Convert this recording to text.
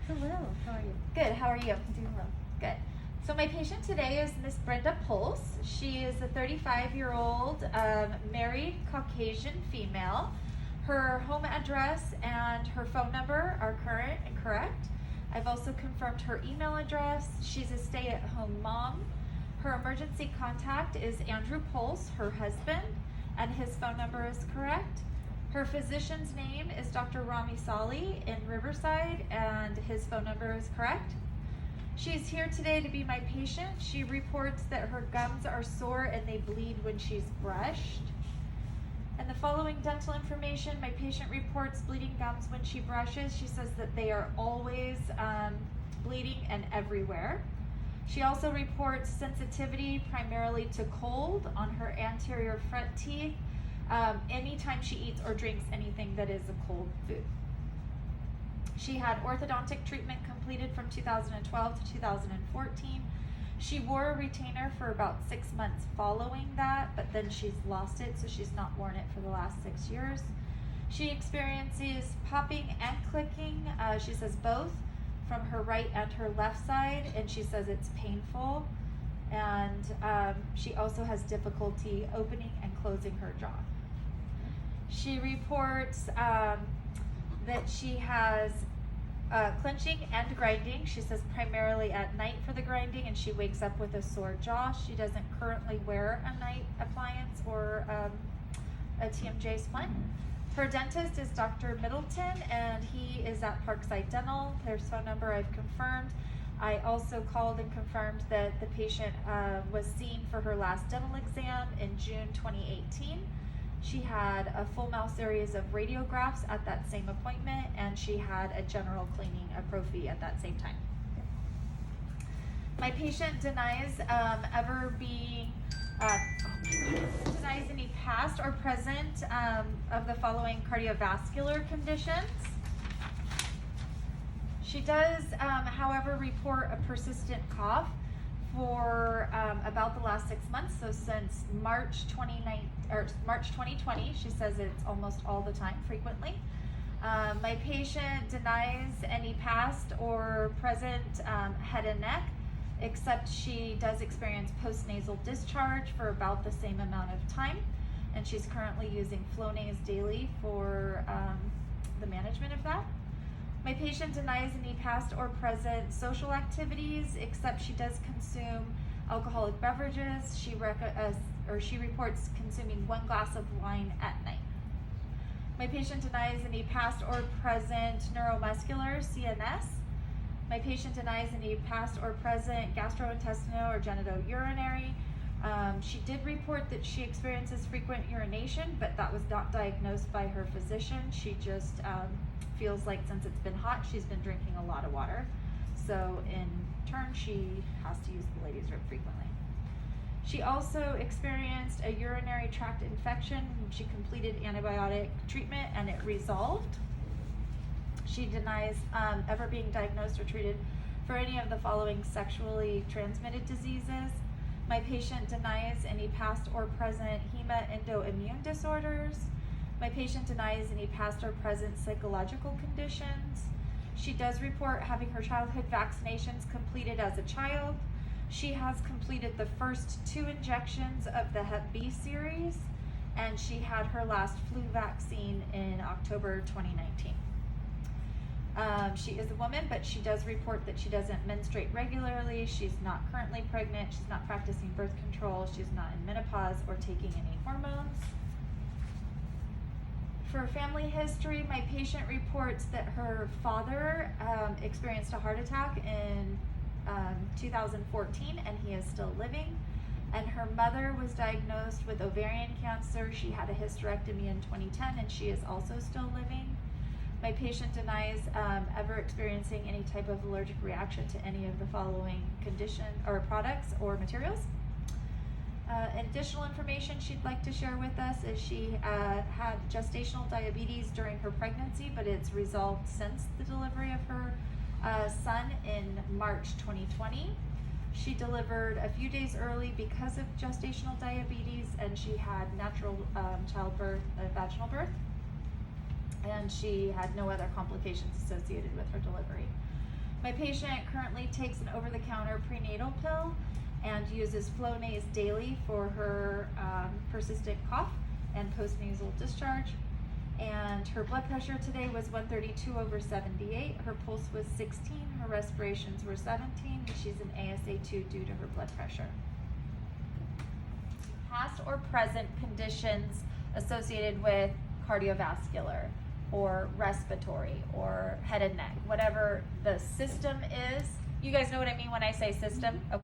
Hello, how are you? Good, how are you? Doing well. Good. So my patient today is Miss Brenda Pulse. She is a 35-year-old married Caucasian female. Her home address and her phone number are current and correct. I've also confirmed her email address. She's a stay-at-home mom. Her emergency contact is Andrew Pulse, her husband, and his phone number is correct. Her physician's name is Dr. Rami Sali in Riverside, and his phone number is correct. She's here today to be my patient. She reports that her gums are sore and they bleed when she's brushed. And the following dental information, my patient reports bleeding gums when she brushes. She says that they are always bleeding and everywhere. She also reports sensitivity primarily to cold on her anterior front teeth anytime she eats or drinks anything that is a cold food. She had orthodontic treatment completed from 2012 to 2014. She wore a retainer for about 6 months following that, but then she's lost it, so she's not worn it for the last 6 years. She experiences popping and clicking. She says both from her right and her left side, and she says it's painful. And she also has difficulty opening and closing her jaw. She reports that she has clenching and grinding. She says primarily at night for the grinding, and she wakes up with a sore jaw. She doesn't currently wear a night appliance or a TMJ splint. Her dentist is Dr. Middleton, and he is at Parkside Dental. Their phone number I've confirmed. I also called and confirmed that the patient was seen for her last dental exam in June 2018. She had a full mouth series of radiographs at that same appointment, and she had a general cleaning of prophy at that same time. My patient denies ever being, denies any past or present of the following cardiovascular conditions. She does, however, report a persistent cough for about the last 6 months, so since March 2020. She says it's almost all the time, frequently. My patient denies any past or present head and neck, except she does experience postnasal discharge for about the same amount of time, and she's currently using Flonase daily for the management of that. My patient denies any past or present social activities, except she does consume alcoholic beverages. She reports consuming 1 glass of wine at night. My patient denies any past or present neuromuscular CNS. My patient denies any past or present gastrointestinal or genitourinary. She did report that she experiences frequent urination, but that was not diagnosed by her physician. She just feels like since it's been hot, she's been drinking a lot of water. So in turn, she has to use the ladies' room frequently. She also experienced a urinary tract infection when she completed antibiotic treatment and it resolved. She denies ever being diagnosed or treated for any of the following sexually transmitted diseases. My patient denies any past or present hemaendoimmune disorders. My patient denies any past or present psychological conditions. She does report having her childhood vaccinations completed as a child. She has completed the first 2 injections of the Hep B series, and she had her last flu vaccine in October 2019. She is a woman, but she does report that she doesn't menstruate regularly. She's not currently pregnant. She's not practicing birth control. She's not in menopause or taking any hormones. For family history, my patient reports that her father experienced a heart attack in 2014, and he is still living. And her mother was diagnosed with ovarian cancer. She had a hysterectomy in 2010, and she is also still living. My patient denies ever experiencing any type of allergic reaction to any of the following products or materials. Additional information she'd like to share with us is she had gestational diabetes during her pregnancy, but it's resolved since the delivery of her son in March 2020. She delivered a few days early because of gestational diabetes, and she had natural childbirth, vaginal birth, and she had no other complications associated with her delivery. My patient currently takes an over-the-counter prenatal pill and uses Flonase daily for her persistent cough and postnasal discharge. And her blood pressure today was 132/78. Her pulse was 16. Her respirations were 17. And she's an ASA2 due to her blood pressure. Past or present conditions associated with cardiovascular or respiratory or head and neck, whatever the system is. You guys know what I mean when I say system? Okay.